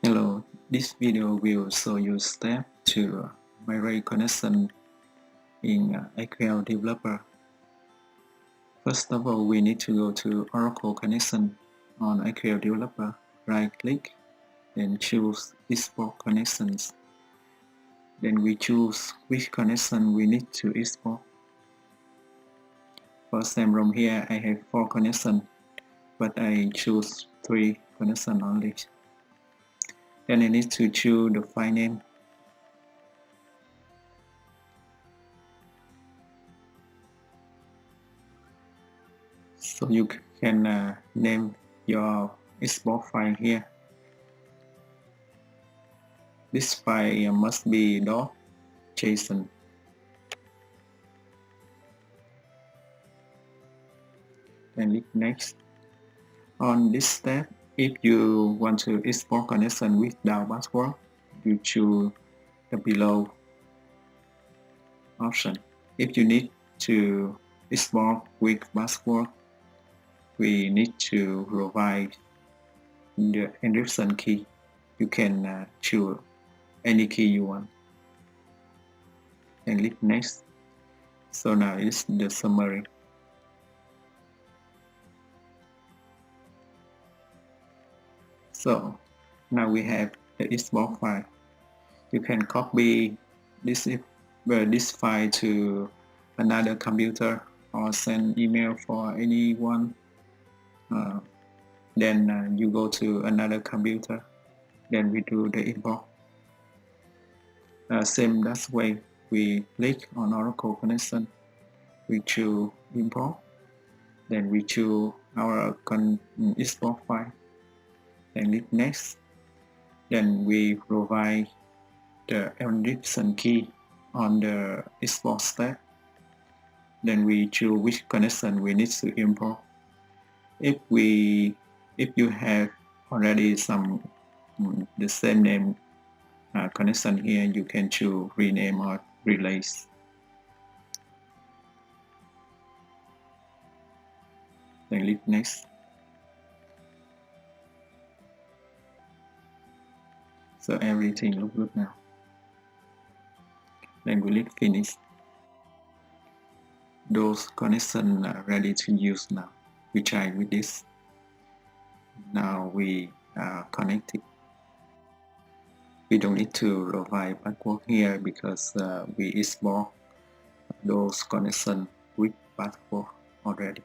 Hello, this video will show you steps to migrate connection in SQL Developer. First of all, we need to go to Oracle Connection on SQL Developer, right-click, then choose Export Connections. Then we choose which connection we need to export. For example, here I have 4 connections, but I choose 3 connections only. Then I need to choose the file name. So you can name your export file here. This file must be .json. Then click next. On this step, if you want to export connection without password, you choose the below option. If you need to export with password, we need to provide the encryption key. You can choose any key you want. And click next. So now is the summary. So now we have the export file. You can copy this file to another computer or send email for anyone. Then you go to another computer. Then we do the import. Same that way, we click on Oracle connection. We choose import. Then we choose our export file. Then click next. Then we provide the encryption key on the export step. Then we choose which connection we need to import. If you have already some the same name connection here, you can choose rename or replace. Then click next. So everything looks good now. Then we click finish. Those connections are ready to use now. We try with this. Now we are connected. We don't need to provide password here because we export those connections with password already.